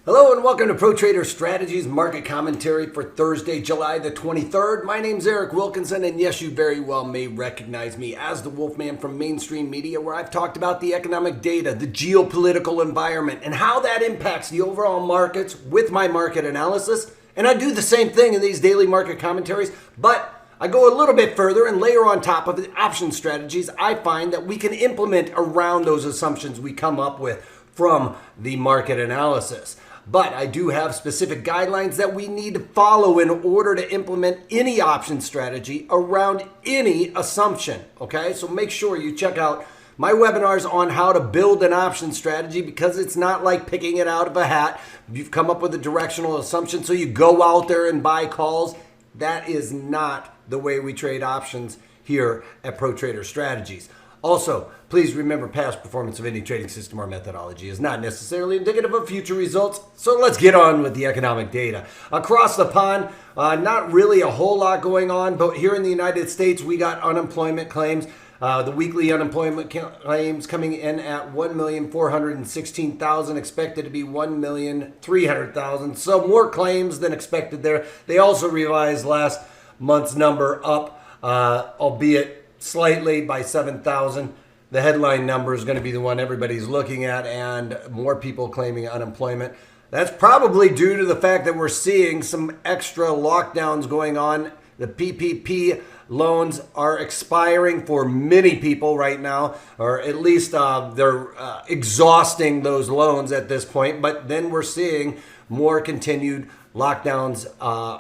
Hello and welcome to Pro Trader Strategies market commentary for Thursday, July the 23rd. My name's Eric Wilkinson, and yes, you very well may recognize me as the Wolfman from mainstream media, where I've talked about the economic data, the geopolitical environment, and how that impacts the overall markets with my market analysis. And I do the same thing in these daily market commentaries, but I go a little bit further and layer on top of the option strategies I find that we can implement around those assumptions we come up with from the market analysis. But I do have specific guidelines that we need to follow in order to implement any option strategy around any assumption. Okay, so make sure you check out my webinars on how to build an option strategy, because it's not like picking it out of a hat. You've come up with a directional assumption, so you go out there and buy calls. That is not the way we trade options here at Pro Trader Strategies. Also, please remember, past performance of any trading system or methodology is not necessarily indicative of future results. So let's get on with the economic data. Across the pond, not really a whole lot going on, but here in the United States, we got unemployment claims. The weekly unemployment claims coming in at 1,416,000, expected to be 1,300,000. So more claims than expected there. They also revised last month's number up, albeit slightly, by 7,000. The headline number is going to be the one everybody's looking at, and more people claiming unemployment. That's probably due to the fact that we're seeing some extra lockdowns going on. The PPP loans are expiring for many people right now, or at least they're exhausting those loans at this point. But then we're seeing more continued lockdowns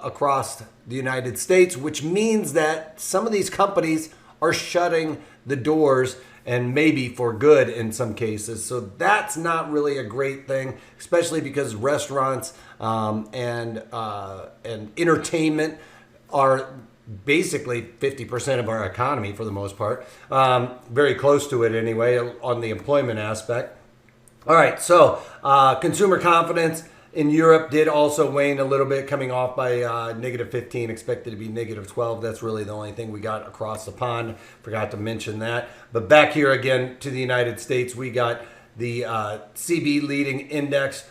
across the United States, which means that some of these companies are shutting the doors, and maybe for good in some cases. So that's not really a great thing, especially because restaurants and entertainment are basically 50% of our economy for the most part. Very close to it anyway on the employment aspect. All right, so consumer confidence in Europe did also wane a little bit, coming off by negative 15, expected to be negative 12. That's really the only thing we got across the pond. Forgot to mention that. But back here again to the United States, we got the CB leading index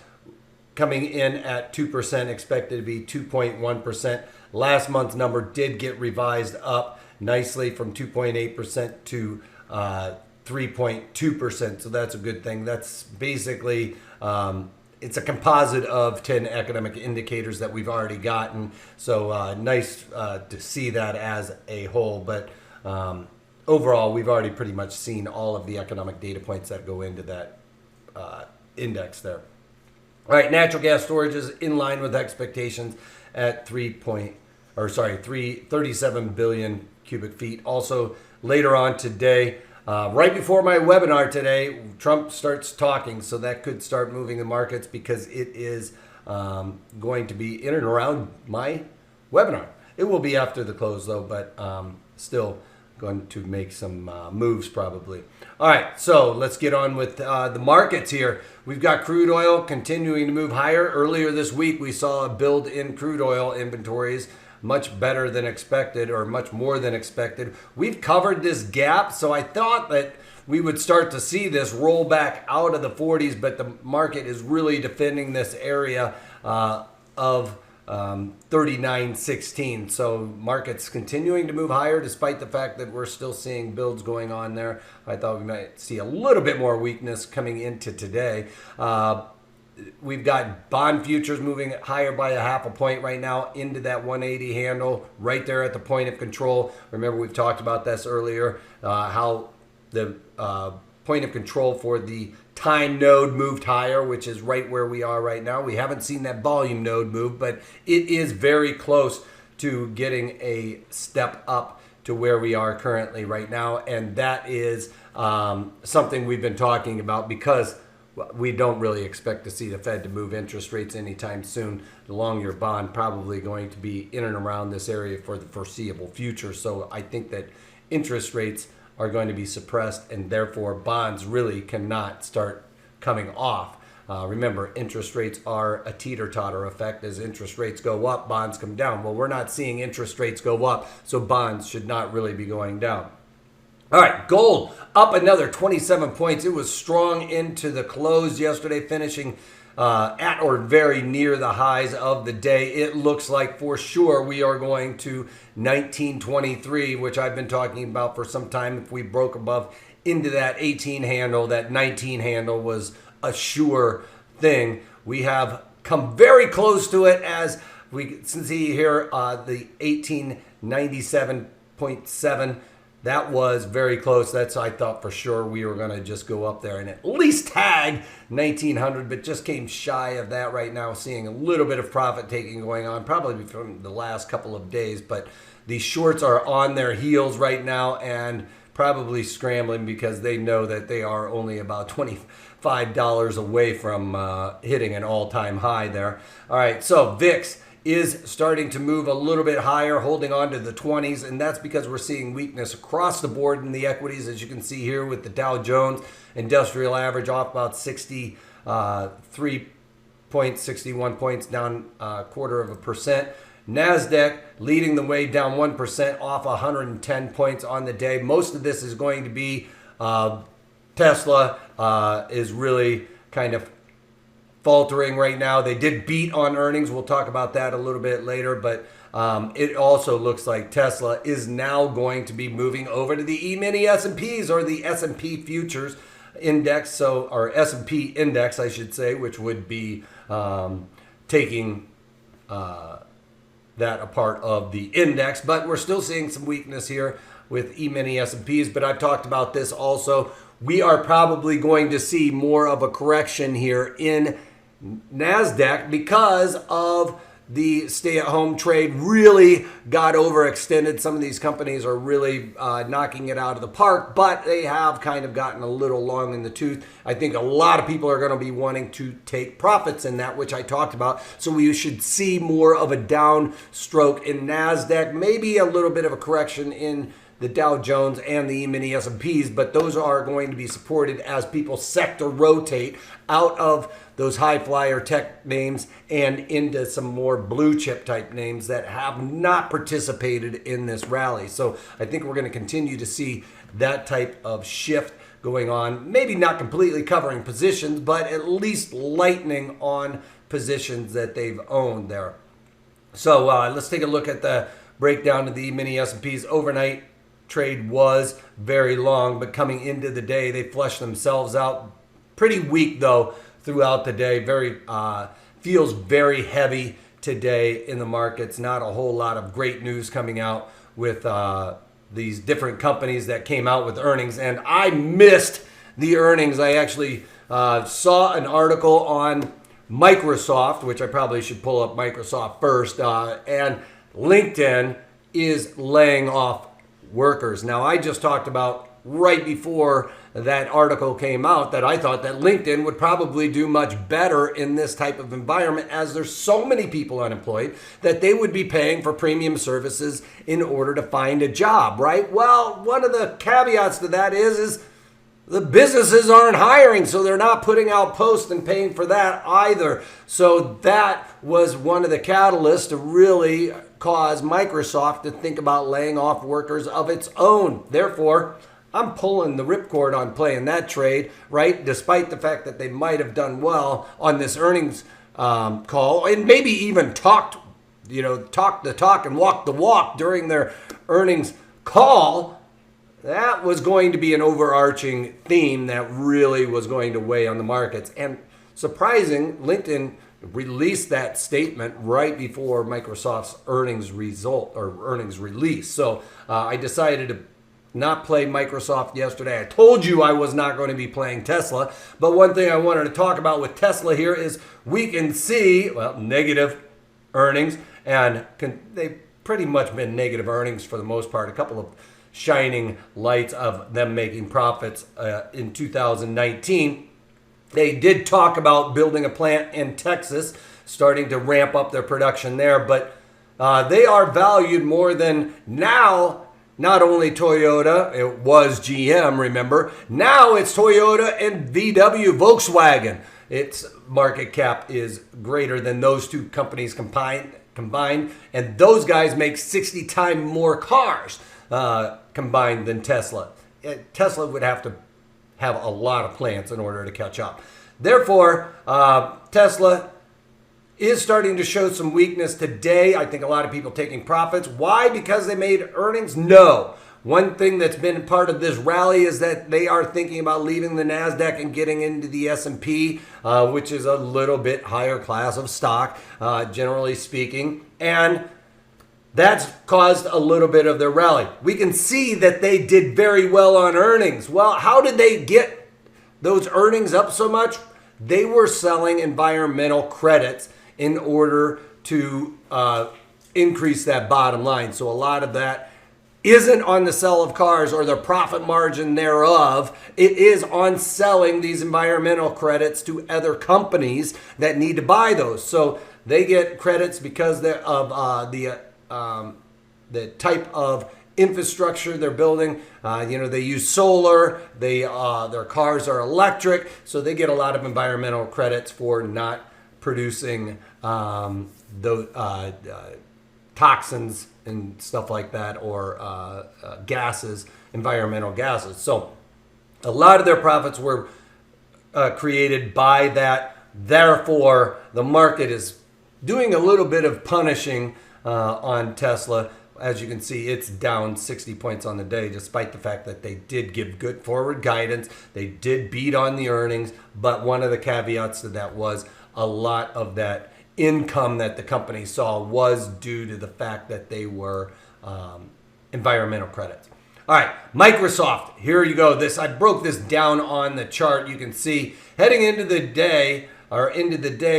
coming in at 2%, expected to be 2.1%. Last month's number did get revised up nicely from 2.8% to 3.2%. So that's a good thing. That's basically it's a composite of 10 economic indicators that we've already gotten. So nice to see that as a whole. But overall, we've already pretty much seen all of the economic data points that go into that index there. All right, natural gas storage is in line with expectations at 37 billion cubic feet. Also, later on today, right before my webinar today, Trump starts talking, so that could start moving the markets, because it is going to be in and around my webinar. It will be after the close, though, but still going to make some moves probably. All right, so let's get on with the markets here. We've got crude oil continuing to move higher. Earlier this week, we saw a build in crude oil inventories, much better than expected, or much more than expected. We've covered this gap, so I thought that we would start to see this roll back out of the 40s, but the market is really defending this area of 39.16. So markets continuing to move higher despite the fact that we're still seeing builds going on there. I thought we might see a little bit more weakness coming into today. We've got bond futures moving higher by 0.5 point right now into that 180 handle, right there at the point of control. Remember, we've talked about this earlier, how the point of control for the time node moved higher, which is right where we are right now. We haven't seen that volume node move, but it is very close to getting a step up to where we are currently right now. And that is something we've been talking about, because we don't really expect to see the Fed to move interest rates anytime soon. The long-year bond probably going to be in and around this area for the foreseeable future. So I think that interest rates are going to be suppressed, and therefore bonds really cannot start coming off. Remember, interest rates are a teeter-totter effect. As interest rates go up, bonds come down. Well, we're not seeing interest rates go up, so bonds should not really be going down. All right, gold up another 27 points. It was strong into the close yesterday, finishing at or very near the highs of the day. It looks like for sure we are going to 1923, which I've been talking about for some time. If we broke above into that 18 handle, that 19 handle was a sure thing. We have come very close to it, as we can see here, the 1897.7. That was very close. I thought for sure we were going to just go up there and at least tag 1900, but just came shy of that right now, seeing a little bit of profit taking going on, probably from the last couple of days. But the shorts are on their heels right now and probably scrambling because they know that they are only about $25 away from hitting an all-time high there. All right, so VIX is starting to move a little bit higher, holding on to the 20s, and that's because we're seeing weakness across the board in the equities, as you can see here with the Dow Jones Industrial Average off about 63 points, 61 points, down a quarter of a percent. NASDAQ leading the way, down 1% off 110 points on the day. Most of this is going to be Tesla is really kind of faltering right now. They did beat on earnings. We'll talk about that a little bit later, but it also looks like Tesla is now going to be moving over to the E-mini S&Ps, or the S&P futures index, or S&P index, I should say, which would be taking that a part of the index. But we're still seeing some weakness here with E-mini S&Ps, but I've talked about this also. We are probably going to see more of a correction here in NASDAQ because of the stay-at-home trade really got overextended. Some of these companies are really knocking it out of the park, but they have kind of gotten a little long in the tooth. I think a lot of people are going to be wanting to take profits in that, which I talked about. So we should see more of a downstroke in NASDAQ, maybe a little bit of a correction in the Dow Jones and the E-mini S&Ps, but those are going to be supported as people sector rotate out of those high flyer tech names and into some more blue chip type names that have not participated in this rally. So I think we're going to continue to see that type of shift going on. Maybe not completely covering positions, but at least lightening on positions that they've owned there. So let's take a look at the breakdown of the E-mini S&Ps overnight. Trade was very long, but coming into the day, they flushed themselves out. Pretty weak, though, throughout the day. Feels very heavy today in the markets. Not a whole lot of great news coming out with these different companies that came out with earnings. And I missed the earnings. I actually saw an article on Microsoft, which I probably should pull up Microsoft first, and LinkedIn is laying off workers. Now, I just talked about right before that article came out that I thought that LinkedIn would probably do much better in this type of environment, as there's so many people unemployed that they would be paying for premium services in order to find a job, right? Well, one of the caveats to that is the businesses aren't hiring, so they're not putting out posts and paying for that either. So that was one of the catalysts to really cause Microsoft to think about laying off workers of its own. Therefore, I'm pulling the ripcord on playing that trade, right? Despite the fact that they might have done well on this earnings call, and maybe even talked the talk and walked the walk during their earnings call. That was going to be an overarching theme that really was going to weigh on the markets. And surprising, LinkedIn released that statement right before Microsoft's earnings release. So I decided to not play Microsoft yesterday. I told you I was not going to be playing Tesla. But one thing I wanted to talk about with Tesla here is we can see, negative earnings. And they've pretty much been negative earnings for the most part. A couple of shining lights of them making profits in 2019. They did talk about building a plant in Texas, starting to ramp up their production there, but they are valued more than now. Not only Toyota, it was GM, remember. Now it's Toyota and VW, Volkswagen. Its market cap is greater than those two companies combined, and those guys make 60 times more cars combined than Tesla. Tesla would have to have a lot of plants in order to catch up. Therefore, Tesla is starting to show some weakness today. I think a lot of people taking profits. Why? Because they made earnings? No. One thing that's been part of this rally is that they are thinking about leaving the NASDAQ and getting into the S&P, which is a little bit higher class of stock, generally speaking. And that's caused a little bit of their rally. We can see that they did very well on earnings. Well, how did they get those earnings up so much? They were selling environmental credits in order to increase that bottom line. So a lot of that isn't on the sale of cars or the profit margin thereof. It is on selling these environmental credits to other companies that need to buy those. So they get credits because of the type of infrastructure they're building. They use solar. Their cars are electric, so they get a lot of environmental credits for not producing toxins and stuff like that, or gases, environmental gases. So a lot of their profits were created by that. Therefore, the market is doing a little bit of punishing on Tesla. As you can see, it's down 60 points on the day, despite the fact that they did give good forward guidance. They did beat on the earnings, but one of the caveats to that was a lot of that income that the company saw was due to the fact that they were environmental credits. All right, Microsoft, here you go. I broke this down on the chart. You can see heading into the day,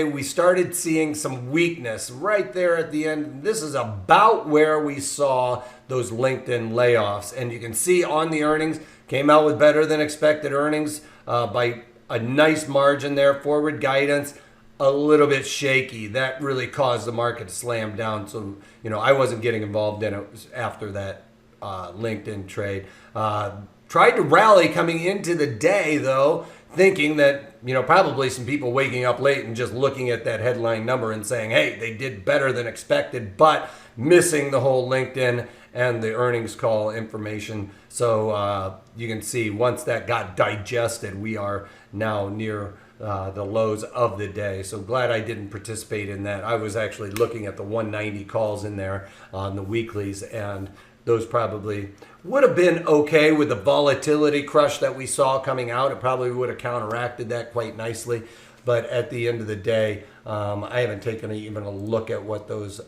we started seeing some weakness right there at the end. This is about where we saw those LinkedIn layoffs. And you can see on the earnings, came out with better than expected earnings by a nice margin there. Forward guidance, a little bit shaky. That really caused the market to slam down. So, I wasn't getting involved in it after that LinkedIn trade. Tried to rally coming into the day, though, thinking that, probably some people waking up late and just looking at that headline number and saying, hey, they did better than expected, but missing the whole LinkedIn and the earnings call information. So you can see once that got digested, we are now near the lows of the day. So glad I didn't participate in that. I was actually looking at the 190 calls in there on the weeklies, and those probably would have been okay with the volatility crush that we saw coming out. It probably would have counteracted that quite nicely. But at the end of the day, I haven't taken even a look at what those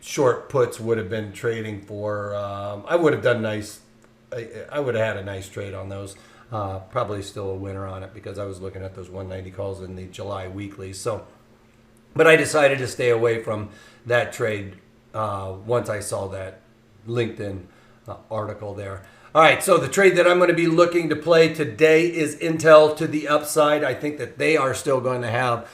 short puts would have been trading for. I would have done nice. I would have had a nice trade on those. Probably still a winner on it because I was looking at those 190 calls in the July weekly. So, but I decided to stay away from that trade once I saw that LinkedIn article there. All right, so the trade that I'm going to be looking to play today is Intel to the upside. I think that they are still going to have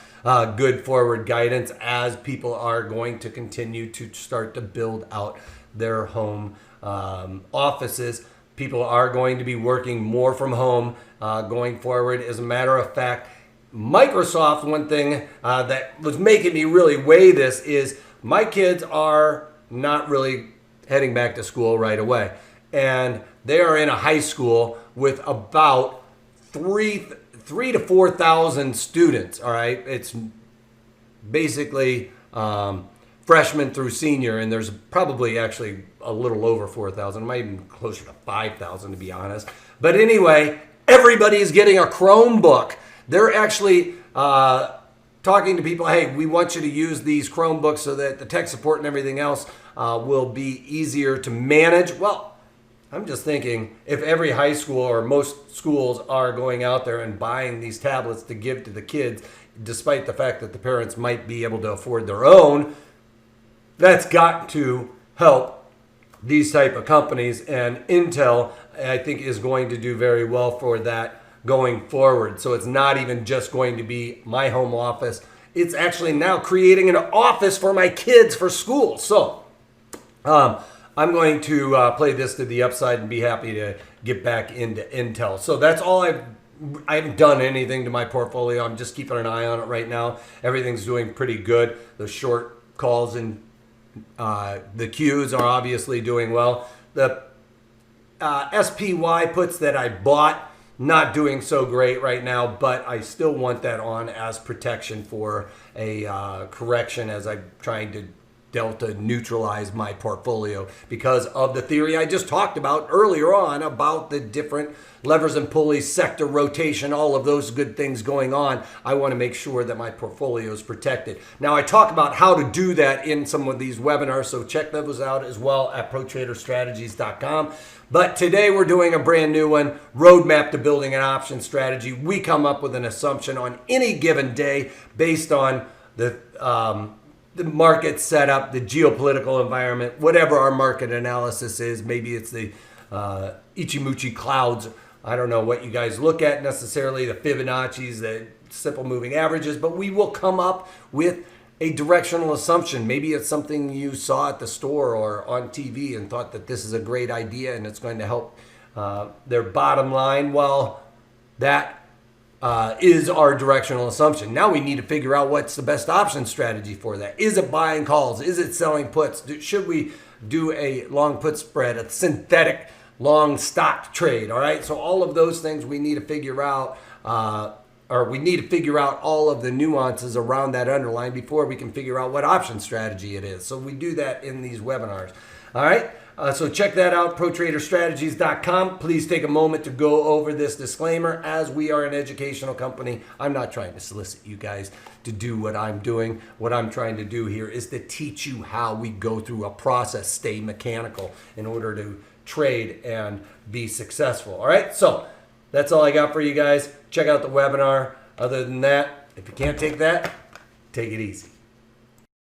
good forward guidance as people are going to continue to start to build out their home offices. People are going to be working more from home going forward. As a matter of fact, Microsoft, one thing that was making me really weigh this is my kids are not really heading back to school right away. And they are in a high school with about 3,000 to 4,000 students, all right? It's basically freshman through senior, and there's probably actually a little over 4,000, maybe even closer to 5,000 to be honest. But anyway, everybody is getting a Chromebook. They're actually talking to people, hey, we want you to use these Chromebooks so that the tech support and everything else will be easier to manage. Well, I'm just thinking if every high school or most schools are going out there and buying these tablets to give to the kids, despite the fact that the parents might be able to afford their own, that's got to help these type of companies. And Intel, I think, is going to do very well for that going forward. So it's not even just going to be my home office. It's actually now creating an office for my kids for school. So I'm going to play this to the upside and be happy to get back into Intel. So that's all I haven't done anything to my portfolio. I'm just keeping an eye on it right now. Everything's doing pretty good. The short calls and the Qs are obviously doing well. The SPY puts that I bought, not doing so great right now, but I still want that on as protection for a correction as I'm trying to delta neutralize my portfolio because of the theory I just talked about earlier on about the different levers and pulleys, sector rotation, all of those good things going on. I want to make sure that my portfolio is protected. Now, I talk about how to do that in some of these webinars, so check those out as well at protraderstrategies.com. But today we're doing a brand new one, Roadmap to Building an Option Strategy. We come up with an assumption on any given day based on the market setup, the geopolitical environment, whatever our market analysis is. Maybe it's the Ichimuchi clouds. I don't know what you guys look at necessarily, the Fibonacci's, the simple moving averages, but we will come up with a directional assumption. Maybe it's something you saw at the store or on TV and thought that this is a great idea and it's going to help their bottom line. Well, that is our directional assumption. Now we need to figure out what's the best option strategy for that. Is it buying calls? Is it selling puts? Should we do a long put spread, a synthetic long stock trade? All right. So all of those things we need to figure out, or we need to figure out all of the nuances around that underlying before we can figure out what option strategy it is. So we do that in these webinars. All right. So check that out, protraderstrategies.com. Please take a moment to go over this disclaimer. As we are an educational company, I'm not trying to solicit you guys to do what I'm doing. What I'm trying to do here is to teach you how we go through a process, stay mechanical in order to trade and be successful. All right, so that's all I got for you guys. Check out the webinar. Other than that, if you can't take that, take it easy.